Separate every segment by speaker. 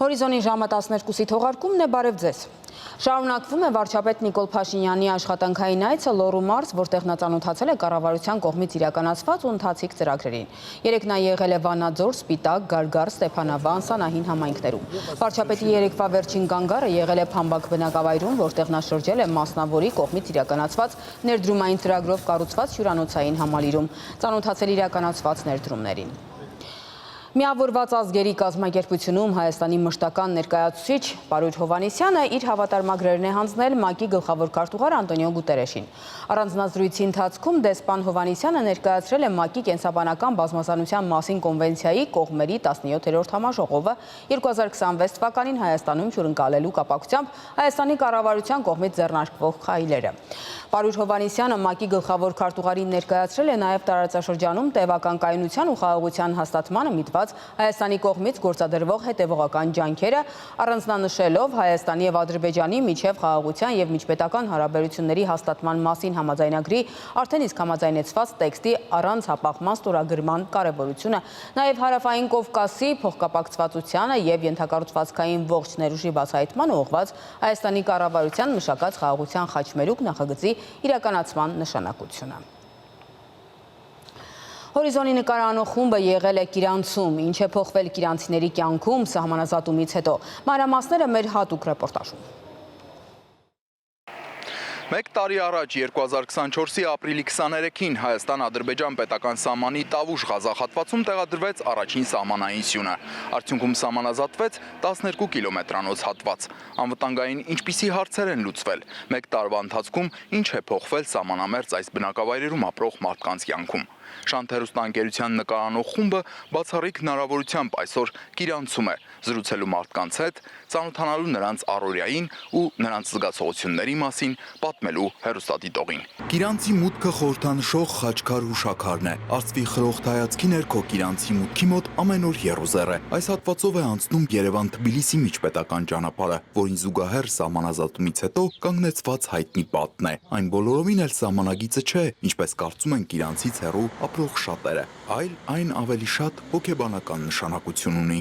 Speaker 1: Հորիզոնի ժամը 12-ի թողարկումն է, բարև ձեզ։ Շարունակվում է վարչապետ Նիկոլ Փաշինյանի աշխատանքային այցը Լոռու մարզ, որտեղ նա ծանոթացել է կառավարության կողմից իրականացված ու ընթացիկ ծրագրերին։ Երեկ նա եղել է Վանաձոր, Սպիտակ, Գարգար, Ստեփանավան, Սանահին համայնքներում։ Վարչապետի երեկվա վերջին գանգարը եղել է Փամբակ բնակավայրում, որտեղ նա շրջել է մասնավորի կողմից իրականացված ներդրումային ծրագրով կառուցված հյուրանոցային համալիրում, ծանոթացել իրականացված ներդրումներին։ Միավորված ազգերի կազմակերպությունում Հայաստանի մշտական ներկայացուցիչ Պարույր Հովհաննիսյանը իր հավատարմագրերն է հանձնել ՄԱԿ-ի գլխավոր քարտուղար Անտոնիո Գուտերեշին։ Առանձնազրույցի ընթացքում դեսպան Հովհաննիսյանը ներկայացրել է ՄԱԿ-ի կենսաբանական բազմազանության մասին կոնվենցիայի կողմերի 17-րդ համաժողովը 2026 թվականին Հայաստանում հյուրընկալելու կապակցությամբ Հայաստանի կառավարության կողմից ձեռնարկվող քայլերը։ Պարույր Հովհաննիսյանը ՄԱԿ-ի գլխավոր քարտուղարին ներկայացրել է նաև տարածաշրջանում տևական կայունության ու խաղաղության հաստատմանը միտված Հայաստանի կողմից գործադրվող հետևողական ջանքերը, առանձնանշելով Հայաստանի եւ Ադրբեջանի միջև խաղաղության եւ միջպետական հարաբերությունների հաստատման մասին համաձայնագրի արդեն իսկ համաձայնեցված տեքստի առանց հապաղման ստորագրման կարևորությունը, նաև Հարավային Կովկասի փոխկապակցվածությանը եւ ենթակառուցվածքային ողջ ներուժի բացահայտման ուղղված Հայաստանի կառավարության մշակած խաղաղության խաչմերուկ նախագծի իրականացման նշանակությունը։ Հորիզոնի նկարանող խումբը եղել է Կիրանցում, ինչ է փոխվել կիրանցիների կյանքում սահմանազատումից հետո։ Մանրամասները մեր հատուկ ռեպորտաժում։
Speaker 2: Մեկ տարի առաջ 2024-ի ապրիլի 23-ին Հայաստան-Ադրբեջան պետական սահմանի Տավուշ ղազախատվածում տեղադրվեց առաջին սահմանային սյունը։ Արդյունքում սահմանազատվեց 12 կիլոմետրանոց հատված։ Անվտանգային ինչպիսի հարցեր են լուծվել։ Մեկ տարվա ընթացքում ինչ է փոխվել սահմանամերձ այս բնակավայրերում ապրող մարդկանց կյանքում։ Շանթ հեռուստաընկերության նկարանող խումբը բացառիկ հնարավորությամբ այսօր Կիրանցում է, զրուցելու մարդկանց հետ, ծանոթանալու նրանց առօրյային ու նրանց զգացողությունների մասին, պատմելու հեռուստադիտողին։ Կիրանցի մուտքը խորհրդանշող խաչքար հուշաքարն է։ Արծվի խրոխտ հայացքի ներքո Կիրանցի մուտքի մոտ ամեն օր եռուզեռ է։ Այս հատվածով է անցնում Երևան-Թբիլիսի միջպետական ճանապարհը, որին զուգահեռ սահմանազատումից հետո կանգնեցված հայտնի պատն է։ Այն բոլորովին էլ սահմանագիծը չէ, ինչպես կարծում են Կիրանցից հեռու ապրող շատերը, այլ այն ավելի շատ հոգեբանական նշանակություն ունի։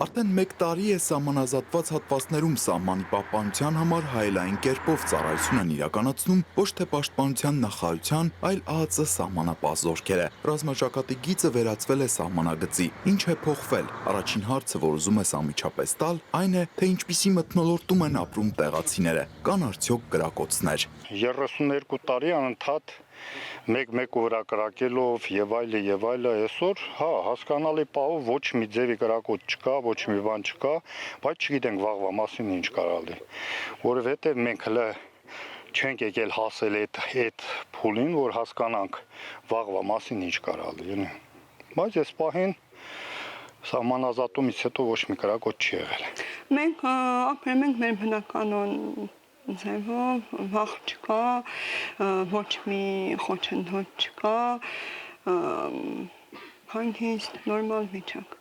Speaker 2: Արդեն մեկ տարի է սահմանազատված հատվածներում սահմանի պահպանության համար հայելային կերպով ծառայություն են իրականացնում ոչ թե պաշտպանության նախարարության, այլ ԱԱԾ սահմանապահ զորքերը։ Ռազմաճակատի գիծը վերածվել է սահմանագծի։ Ինչ է փոխվել։ Առաջին հարցը, որ ուզում ես անմիջապես տալ, այն է, թե ինչպիսի մթնոլորտում են ապրում տեղացիները, կան արդյոք կրակոցներ։
Speaker 3: 32 տարի անընդհատ մեկ-մեկ վրա կրակելով եւ այլը այսօր, հասկանալի պահով ոչ մի ձևի կրակոց չկա, ոչ մի բան չկա, բայց չգիտենք վաղվա մասին ինչ կարալի, որովհետեւ մենք հələ չենք եկել հասել այդ փուլին, որ հասկանանք վաղվա մասին ինչ կարալի, բայց այս պահին սահմանազատումից հետո ոչ մի կրակոց չի եղել։
Speaker 4: Մենք ապրում ենք մեր բնականon ձևով, վախ չկա, ոչ մի խոչընդոտ չկա, հանգիստ, նորմալ վիճակ։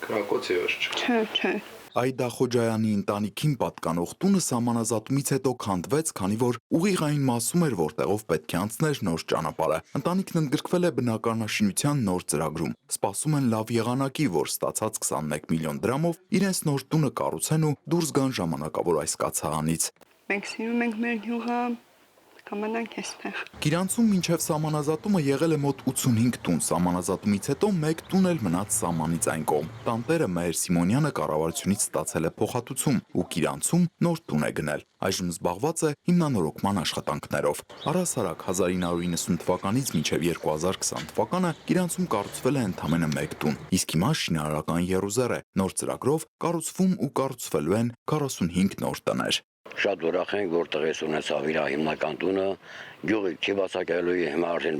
Speaker 2: Կրակոց ևս չկա։
Speaker 4: Չէ։
Speaker 2: Այդա Խոջայանի ընտանիքին պատկանող տունը սահմանազատումից հետո քանդվեց, քանի որ ուղիղ այն մասում էր, որտեղով պետք է անցներ նոր ճանապարհը։ Ընտանիքն ընդգրկվել է բնակարանաշինության նոր ծրագրում։ Սպասում են լավ եղանակի, որ ստացած 21 միլիոն դրամով իրենց նոր տունը կառուցեն ու դուրս գան ժամանակավոր այս կացարանից։
Speaker 4: Մենք սիրում ենք մեր գյուղը, կամանանք այստեղ։
Speaker 2: Կիրանցում մինչև սահմանազատումը եղել է մոտ 85 տուն, սահմանազատումից հետո մեկ տուն էլ մնաց սահմանից այն կողմ։ Տանտերը Մհեր Սիմոնյանը կառավարությունից ստացել է փոխհատուցում ու Կիրանցում նոր տուն է գնել։ Այժմ զբաղված է հիմնանորոգման աշխատանքներով։ Առհասարակ 1990 թվականից մինչև 2020 թվականը Կիրանցում կառուցվել է ընդամենը մեկ տուն, իսկ հիմա շինարարական եռուզեռ է։ Նոր ծրագրով կառուցվում ու կառուցվելու են 45 նոր տներ։
Speaker 5: Շատ ուրախ ենք, որ տեղես ունեցավ իր հիմնական տունը, գյուղի չի բացակայելու, հիմա արդեն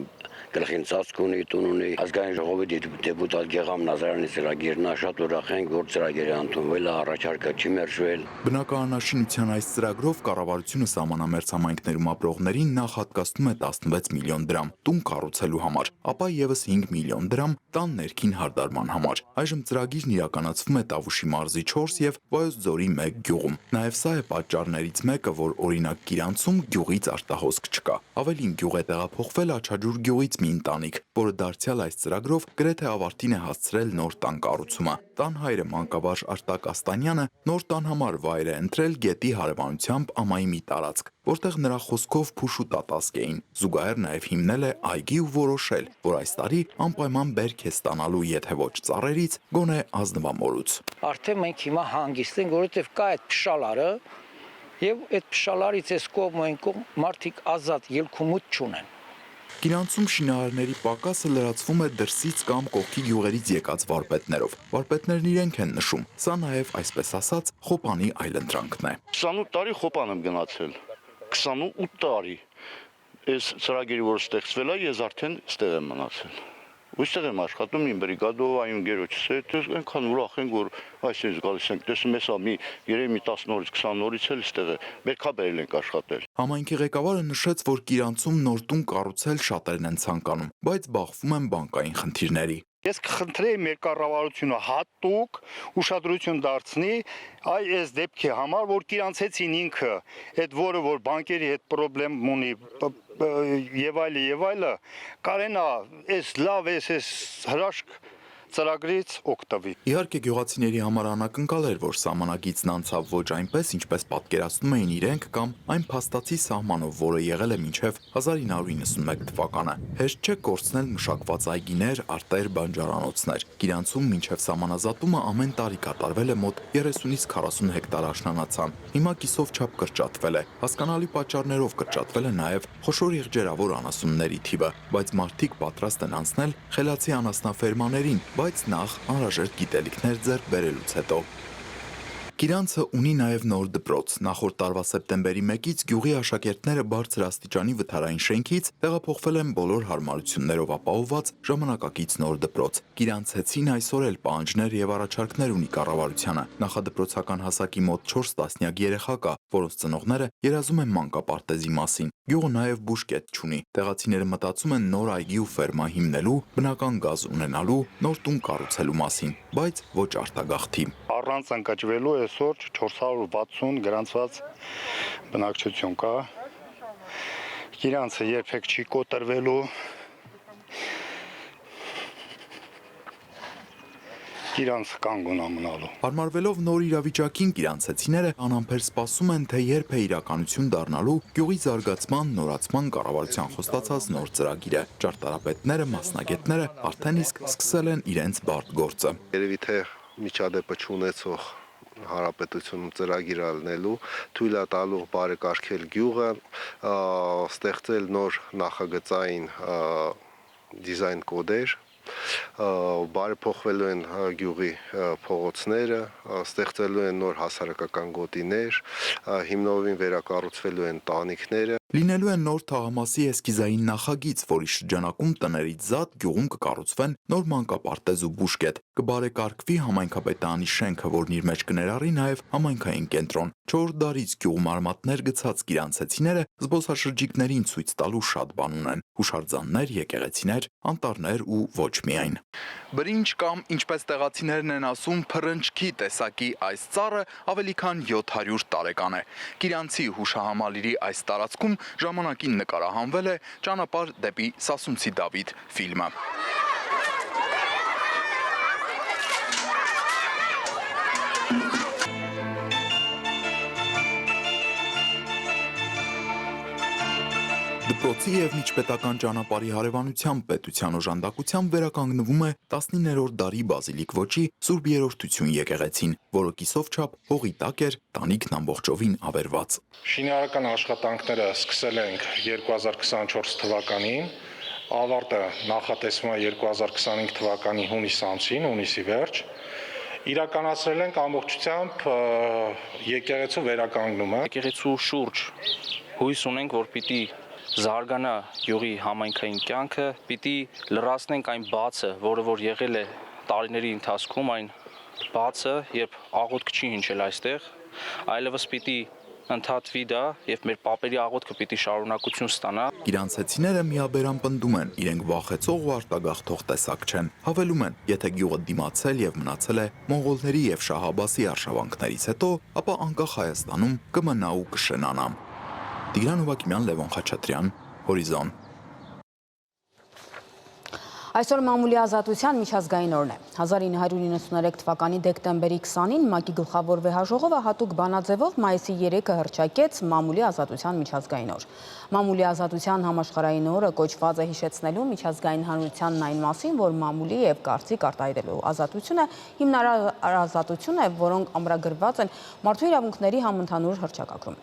Speaker 5: գլխին ծածկ ունի, տուն ունի, ազգային ժողովի դեպուտատ Գեգամ Նազարյանի ծրագիրն է, շատ ուրախ ենք, որ ծրագիրը ընդունվել է, առաջարկը չի մերժվել։
Speaker 2: Բնակարանաշինության այս ծրագրով կառավարությունը սահմանամերձ համայնքներում ապրողներին նախ հատկացնում է 16 միլիոն դրամ տուն կառուցելու համար, ապա եւս 5 միլիոն դրամ տան ներքին հարդարման համար։ Այժմ ծրագիրն իրականացվում է Տավուշի մարզի 4 եւ Վայոց ձորի 1 գյուղում։ Նաեւ սա է պատճառներից մեկը, որ օրինակ Կիրանցում գյուղից արտահոսք չկա։ ավելին գյուղ է տեղափոխվել Աչաջուր գյուղից մի ընտանիք, որը դարձյալ այս ծրագրով գրեթե ավարտին է հասցրել նոր տան կառուցումը։ Տան հայրը մանկավարժ Արտակ Աստանյանը նոր տան համար վայր է ընտրել գետի հարևանությամբ ամայի մի տարածք, որտեղ նրա խոսքով փուշ ու տատասկ էին։ Զուգահեռ նաև հիմնել է այգի ու որոշել, որ այս տարի անպայման բերք է ստանալու, եթե ոչ ծառերից, գոնե ազնվամորուց։
Speaker 6: Արդեն մենք հիմա հանգիստ ենք, որովհետև կա այդ փշալարը, եւ այդ փշալարից այս կողմ այն կողմ մարդիկ ազատ ելքումուտ չունեն։
Speaker 2: Գիրանցում շինարարների պակասը լրացվում է դրսից կամ կողքի գյուղերից եկած վարպետներով։ Վարպետներն իրենք են նշում, սա նաև այսպես ասած խոպանի այլընտրանքն է։
Speaker 7: 28 տարի խոպան եմ գնացել, 28 տարի, այս ծրագիրը որ ստեղծվել է, ես արդեն ստեղ եմ մնացել։ Ոստեղ եմ աշխատում իմ բրիգադով, այուն գերոջս հետ, այնքան ուրախ ենք, որ այսպես գալիս ենք, տեսնում ես մի երևի մի 10 նորից 20 նորից էլ ստեղ է, բերքաբերել ենք աշխատել։
Speaker 2: Համայնքի ղեկավարը նշեց, որ Գիրանցում նոր տուն կառուցել շատերն են ցանկանում, բայց բախվում են բանկային խնդիրների։
Speaker 3: Ես կխնդրեի մեր կառավարությունը հատուկ ուշադրություն դարձնի այս դեպքի համար, որ Գիրանցեցին ինքը, այդ որը որ բանկերի հետ խնդրեմ ունի եւ այլը, կարենա այս լավ այս հրաշք ծրագրից օգտվի։
Speaker 2: Իհարկե գյուղացիների համար անակնկալ էր, որ սահմանագիծն անցավ ոչ այնպես, ինչպես պատկերացնում էին իրենք կամ այն փաստացի սահմանով, որը եղել է մինչև 1991 թվականը։ Հեշտ չէ կորցնել մշակված այգիներ, արտեր, բանջարանոցներ։ Գիրանցում մինչև սահմանազատումը ամեն տարի կատարվել է մոտ 30-ից 40 հեկտար աշնանացան։ Հիմա կիսով չափ կրճատվել է։ Հասկանալի պատճառներով կրճատվել է նաև խոշոր եղջերավոր անասունների թիվը, բայց մարդիկ պատրաստ են անցնել խելացի անասնաֆերմաներին, բայց նախ անհրաժեշտ գիտելիքներ ձեռք բերելուց հետո։ Գիրանցը ունի նաև նոր դպրոց։ Նախորդ տարվա սեպտեմբերի 1-ից գյուղի աշակերտները բարձր աստիճանի վթարային շենքից տեղափոխվել են բոլոր հարմարություններով ապահովված ժամանակակից նոր դպրոց։ Գիրանցեցին այսօր էլ պահանջներ եւ առաջարկներ ունի կառավարությանը։ Նախադպրոցական հասակի մոտ 4 տասնյակ երեխա կա, որոնց ծնողները երազում են մանկապարտեզի մասին։ Գյուղը նաև բուժկետ չունի։ Տեղացիները մտածում են նոր այգի ու ֆերմա հիմնելու, բնական գազ ունենալու, նոր տուն կառուցելու մասին, բայց ոչ արտագաղթի։
Speaker 3: Առանց ընկճվելու այսօր 460 գրանցված բնակչություն կա։ Գիրանցը երբեք չի կոտրվելու։ Գիրանցը կանգուն ամնալու։
Speaker 2: Հարմարվելով նոր իրավիճակին գիրանցեցիները անամբեր սպասում են, թե երբ է իրականություն դառնալու գյուղի զարգացման, նորացման կառավարության խոստացած նոր ծրագիրը։ Ճարտարապետները, մասնագետները արդեն իսկ սկսել են իրենց բարդ գործը։
Speaker 8: Երևի թե միջադեպը չունեցող հանրապետությունում ծրագիր ալնելու, թույլ է տալու բարեկարգել գյուղը, ստեղծել նոր նախագծային դիզայն կոդեր, բարեփոխվելու են գյուղի փողոցները, ստեղծելու են նոր հասարակական գոտիներ, հիմնովին վերակառուցվելու են տանիքները։
Speaker 2: Լինելու են նոր թաղամասի էսքիզային նախագիծ, որի շրջանակում տներից զատ գյուղում կկառուցվեն նոր մանկապարտեզ ու բուժկետ, կբարեկարգվի համայնքապետարանի շենքը, որն իր մեջ կներառի նաև համայնքային կենտրոն։ 4 դարից գյուղում արմատներ գցած գիրանցեցիները զբոսաշրջիկներին ցույց տալու շատ բան ունեն՝ հուշարձաններ, եկեղեցիներ, անտառներ ու ոչ միայն։ Բրինջ կամ, ինչպես տեղացիներն են ասում, փռնչքի տեսակի այս ծառը ավելի քան 700 տարեկան է։ Գիրանցի հուշահամալիրի այս տարածքում ժամանակին նկարահանվել է «Ճանապարհ դեպի Սասունցի Դավիթ» ֆիլմը։ Դպրոցի և միջպետական ճանապարհի հարևանությամբ պետության օժանդակությամբ վերականգնվում է 19-րդ դարի Բազիլիկ ոճի Սուրբ Երրորդություն եկեղեցին, որը կիսով չափ հողի տակ էր, տանիքն ամբողջովին ավերված։
Speaker 9: Շինարարական աշխատանքները սկսել ենք 2024 թվականին, ավարտը նախատեսվում է 2025 թվականի հունիս ամսին, հունիսի վերջ։ Իրականացրել ենք ամբողջությամբ եկեղեցու վերականգնումը։
Speaker 10: Եկեղեցու շուրջ հույս ունենք, որ պիտի զարգանա յուղի համայնքային կյանքը, պիտի լրացնենք այն բացը, որը որ եղել է տարիների ընթացքում, այն բացը, երբ աղոթք չի հնչել այստեղ, այլևս պիտի ընդհատվի դա եւ մեր պապերի աղոթքը պիտի շարունակություն ստանա։
Speaker 2: Գիրանցեցիները միաբերան պնդում են, իրենք վախեցող ու արտագաղթող տեսակ չեն։ Հավելում են, եթե գյուղը դիմացել եւ մնացել է մոնղոլների եւ Շահ Աբասի արշավանքներից հետո, ապա անկախ Հայաստանում կմնա ու կշենանա։ Տիգրան Հովակիմյան, Լևոն Խաչատրյան, Հորիզոն։
Speaker 1: Այսօր մամուլի ազատության միջազգային օրն է։ 1993 թվականի դեկտեմբերի 20-ին ՄԱԿ-ի գլխավոր վեհաժողովը հատուկ բանաձևով մայիսի 3-ը հռչակեց մամուլի ազատության միջազգային օր։ Մամուլի ազատության համաշխարհային օրը կոչված է հիշեցնելու միջազգային հանրությանն այն մասին, որ մամուլի եւ կարծիք արտահայտելու ազատությունը հիմնարար ազատություն է, որոնք ամրագրված են մարդու իրավունքների համընդհանուր հռչակագրում։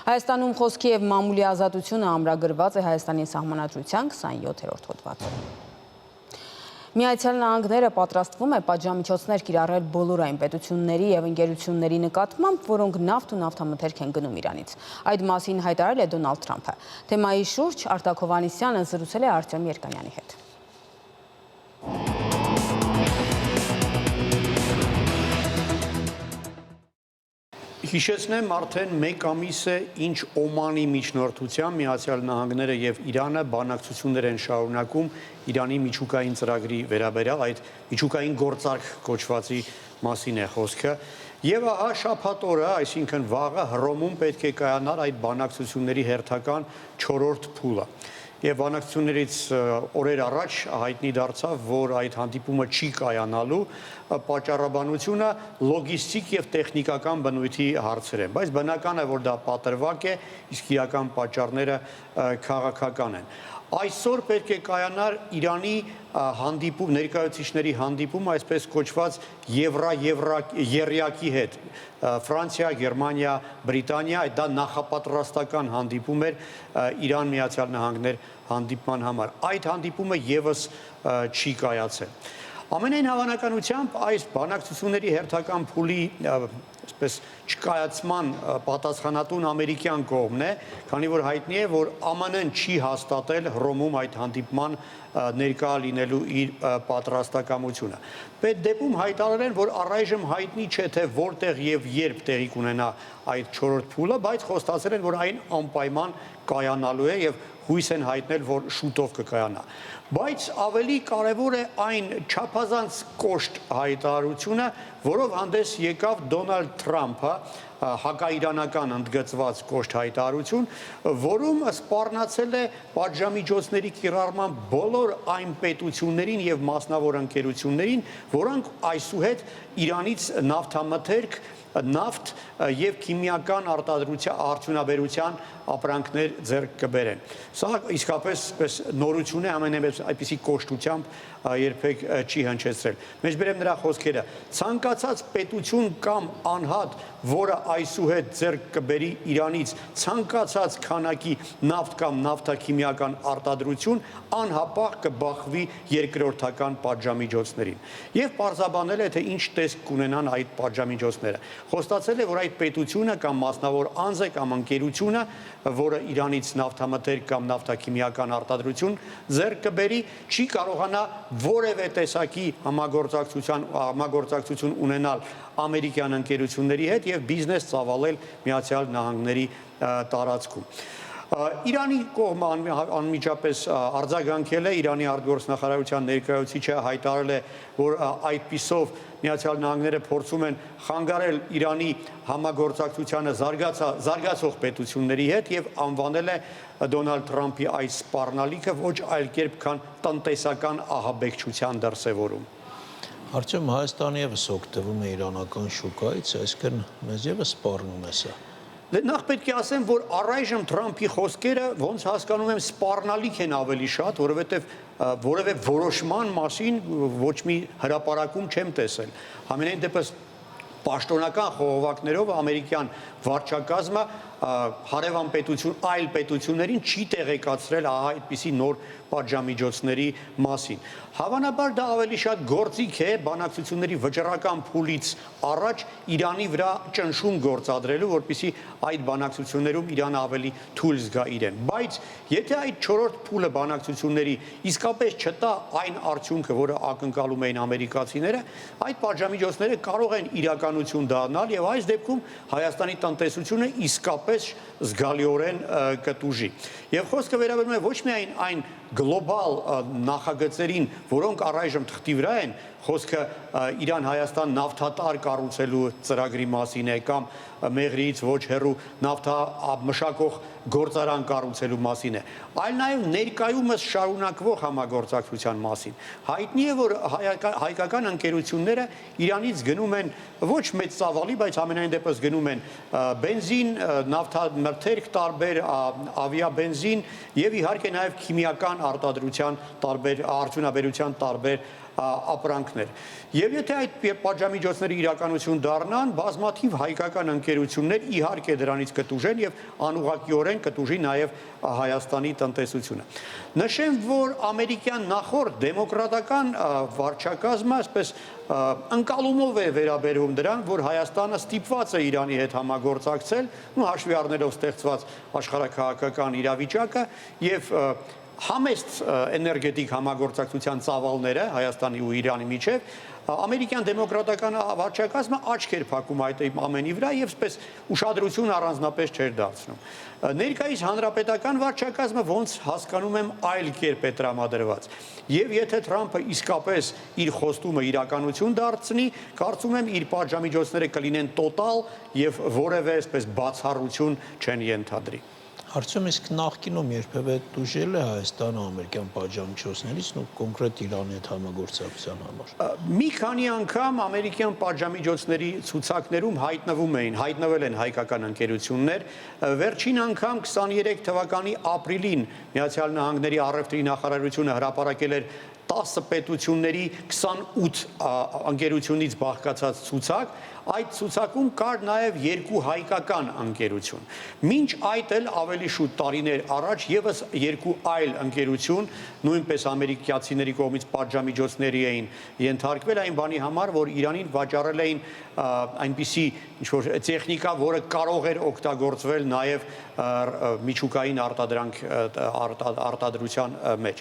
Speaker 1: Հայաստանում խոսքի եւ մամուլի ազատությունը ամրագրված է Հայաստանի սահմանադրության 27-րդ հոդվածում։ Միացյալ Նահանգները պատրաստվում է պատժամիջոցներ կիրառել բոլոր այն պետությունների եւ ընկերությունների նկատմամբ, որոնք նավթ ու նավթամթերք են գնում Իրանից։ Այդ մասին հայտարարել է Դոնալդ Թրամփը։ Թեմայի շուրջ Արտակ Հովհաննիսյանը զրուցել է Արտյոմ Երկանյանի հետ։
Speaker 11: Հիշեցնեմ, արդեն մեկ ամիս է, ինչ Օմանի միջնորդությամբ Միացյալ Նահանգները եւ Իրանը բանակցություններ են շարունակում Իրանի միջուկային ծրագրի վերաբերյալ, այդ միջուկային գործարք կոչվածի մասին է խոսքը։ Եվ ահա շաբաթ օրը, այսինքն վաղը Հռոմում պետք է կայանար այդ բանակցությունների հերթական 4-րդ փուլը։ Եվ բանակցություններից օրեր առաջ հայտնի դարձավ, որ այդ հանդիպումը չի կայանալու, պատճառաբանությունը լոգիստիկ եւ տեխնիկական բնույթի հարցեր են, բայց բնական է, որ դա պատրվակ է, իսկ իրական պատճառները քաղաքական են։ Այսօր պետք է կայանար Իրանի հանդիպում, ներկայացուցիչների հանդիպում, այսպես կոչված Եվրակի հետ, Ֆրանսիա, Գերմանիա, Բրիտանիա, դա նախապատրաստական հանդիպում էր Իրան Միացյալ Նահանգներ հանդիպման համար։ Այդ հանդիպումը եւս չի կայացել։ Ամենայն հավանականությամբ այս բանակցությունների հերթական փուլի այսպես չկայացման պատասխանատուն ամերիկյան կողմն է, քանի որ հայտնի է, որ ԱՄՆ-ն չի հաստատել Հռոմում այդ հանդիպման ներկա լինելու իր պատրաստակամությունը։ Պետք դեպքում հայտարարել, որ առայժմ հայտնի չէ, թե որտեղ եւ երբ տեղի կունենա այդ 4-րդ փուլը, բայց խոստացել են, որ այն անպայման կայանալու է եւ հույս են հայտնել, որ շուտով կկայանա։ Բայց ավելի կարևոր է այն չափազանց կոշտ հայտարարությունը, որով հանդես եկավ Դոնալդ Թրամփը, հակաիրանական ընդգծված կոշտ հայտարարություն, որում սպառնացել է պատժամիջոցների կիրառման բոլոր այն պետություններին եւ մասնավոր ընկերություններին, որոնք այսուհետ Իրանից նավթամթերք, նավթ եւ քիմիական արդյունաբերության ապրանքներ ձեռք կբերեն։ Սա իսկապես նորություն է, ամենևս այդպիսի կոշտությամբ երբեք չի հնչեցրել։ Մեջբերեմ նրա խոսքերը. ցանկացած պետություն կամ անհատ, որը այսուհետ ձեռք կբերի Իրանից ցանկացած քանակի նավթ կամ նավթաքիմիական արտադրություն, անհապաղ կբախվի երկրորդական պատժամիջոցներին։ Եվ պարզաբանել է, թե ինչ տեսք կունենան այդ պատժամիջոցները։ Խոստացել է, որ այդ պետությունը կամ մասնավոր անձը կամ ընկերությունը, որը Իրանից նավթամթերք կամ նավթաքիմիական արտադրություն ձեռք կբերի, չի կարողանա որևէ տեսակի համագործակցություն ունենալ ամերիկյան ընկերությունների հետ եւ բիզնես ծավալել Միացյալ Նահանգների տարածքում։ Իրանի կողմը անմիջապես արձագանքել է, Իրանի արտգործնախարարության ներկայացուցիչը հայտարարել է, որ այդպիսով Միացյալ Նահանգները փորձում են խանգարել Իրանի համագործակցությանը զարգացող պետությունների հետ եւ անվանել է Դոնալդ Թրամփի այս սպառնալիքը ոչ այլ կերպ, քան տնտեսական ահաբեկչության դրսևորում։
Speaker 12: Արդյոք Հայաստանը եւս օգտվում է իրանական շուկայից, այսինքն մեզ եւս սպառնում է սա։
Speaker 11: Նախ պետք է ասեմ, որ առայժմ Թրամփի խոսքերը ոնց հասկանում եմ սպառնալիք են ավելի շատ, որովհետև որևէ որոշման մասին ոչ մի հրապարակում չեմ տեսել։ Համենայն դեպս պաշտոնական խողովակներով ամերիկյան վարչակազմը հարևան պետություն, այլ պետություններին չի տեղեկացրել ահա այդպիսի նոր պատժամիջոցների մասին։ Հավանաբար դա ավելի շատ գործիք է բանակցությունների վճռական փուլից առաջ Իրանի վրա ճնշում գործադրելու, որպեսզի այդ բանակցություններում Իրանը ավելի թույլ զգա իրեն։ Բայց եթե այդ 4-րդ փուլը բանակցությունների իսկապես չտա այն արդյունքը, որը ակնկալում էին ամերիկացիները, այդ պատժամիջոցները կարող են իրականություն դառնալ եւ այս դեպքում Հայաստանի տնտեսությունը իսկապես զգալիորեն կտուժի։ Եվ խոսքը վերաբերում է ոչ միայն այն գլոբալ նախագծերին, որոնք առայժմ թղթի վրա են, խոսքը Իրան-Հայաստան նավթատար կառուցելու ծրագրի մասին է կամ Մեղրիից ոչ հեռու նավթա մշակող գործարան կառուցելու մասին է, այլ նաև ներկայումս շարունակվող համագործակցության մասին։ Հայտնի է, որ հայկական ընկերությունները Իրանից գնում են ոչ մեծ ծավալի, բայց ամենայն դեպս գնում են բենզին, նավթամթերք տարբեր, ավիաբենզին եւ իհարկե նաև քիմիական արտադրության տարբեր, արդյունաբերության տարբեր ապրանքներ։ Եվ եթե այդ պատժամիջոցների իրականություն դառնան, բազմաթիվ հայկական ընկերություններ իհարկե դրանից կտուժեն եւ անուղղակիորեն կտուժի նաեւ Հայաստանի տնտեսությունը։ Նշեմ, որ ամերիկյան նախորդ դեմոկրատական վարչակազմը այսպես ընկալումով է վերաբերում դրան, որ Հայաստանը ստիպված է Իրանի հետ համագործակցել, հաշվի առնելով ստեղծված աշխարհաքաղաքական իրավիճակը եւ համեստ էներգետիկ համագործակցության ծավալները Հայաստանի ու Իրանի միջև ամերիկյան դեմոկրատական վարչակազմը աչք էր փակում այդ ամենի վրա եւ այսպես ուշադրություն առանձնապես չէր դարձնում։ Ներկայիս հանրապետական վարչակազմը ոնց հասկանում եմ այլ կերպ է տրամադրված։ Եվ եթե Թրամփը իսկապես իր խոստումը իրականություն դարձնի, կարծում եմ իր պատժամիջոցները կլինեն տոտալ եւ որևէ այսպես բացառություն չեն ենթադրի։
Speaker 12: Հարցում իսկ նախկինում երբևէ տուժել է Հայաստանը ամերիկյան պատժամիջոցներից ու կոնկրետ Իրանի հետ համագործակցության համար։
Speaker 11: Մի քանի անգամ ամերիկյան պատժամիջոցների ցուցակներում հայտնվել են հայկական ընկերություններ։ Վերջին անգամ 23 թվականի ապրիլին Միացյալ Նահանգների առևտրի նախարարությունը հրապարակել էր 10 պետությունների 28 ընկերությունից բաղկացած ցուցակ, այդ ցուցակում կար նաև 2 հայկական ընկերություն։ Մինչ այդ էլ ավելի շուտ տարիներ առաջ եւս 2 այլ ընկերություն նույնպես ամերիկացիների կողմից պատժամիջոցների էին ենթարկվել այն բանի համար, որ Իրանին վաճառել էին այնպիսի ինչ-որ տեխնիկա, որը կարող էր օգտագործվել նաև միջուկային արտադրության մեջ։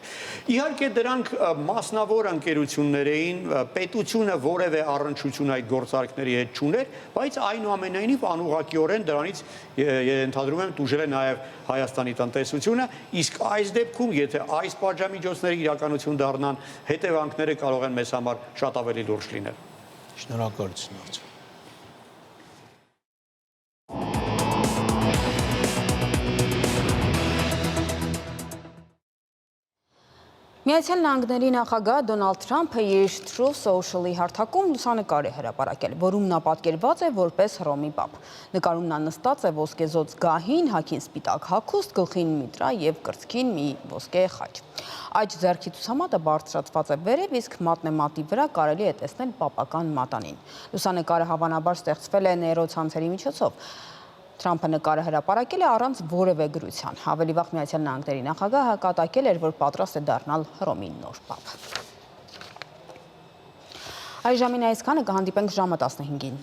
Speaker 11: Իհարկե դրանք մասնավոր ընկերություններ էին, պետությունը որևէ առնչություն այդ գործարքների հետ չուներ, բայց այնուամենայնիվ անուղղակիորեն դրանից ենթադրում եմ տուժել է նաև Հայաստանի տնտեսությունը, իսկ այս դեպքում, եթե այս պատժամիջոցները իրականություն դառնան, հետևանքները կարող են մեզ համար շատ ավելի լուրջ լինել։
Speaker 12: Շնորհակալություն։
Speaker 1: Միացյալ Նահանգների նախագահ Դոնալդ Թրամփը իր Truth Social-ի հարթակում լուսանկար է հրապարակել, որում նա պատկերված է որպես Հռոմի պապ։ Նկարում նա նստած է ոսկեզոծ գահին, հագին սպիտակ հագուստ, գլխին միտրա եւ կրծքին մի ոսկե խաչ։ Այդ ձեռքի ցուցամատը բարձրացված է վերև, իսկ մատնեմատի վրա կարելի է տեսնել պապական մատանին։ Լուսանկարը հավանաբար ստեղծվել է նեյրոցանցերի միջոցով։ Թրամփը նկարը հրապարակել է առանց որևէ գրության։ Ավելի վաղ Միացյալ Նահանգների նախագահը կատակել էր, որ պատրաստ է դառնալ Հռոմի նոր պապ։ Այս ժամին այսքանը, կհանդիպենք ժամը 15-ին։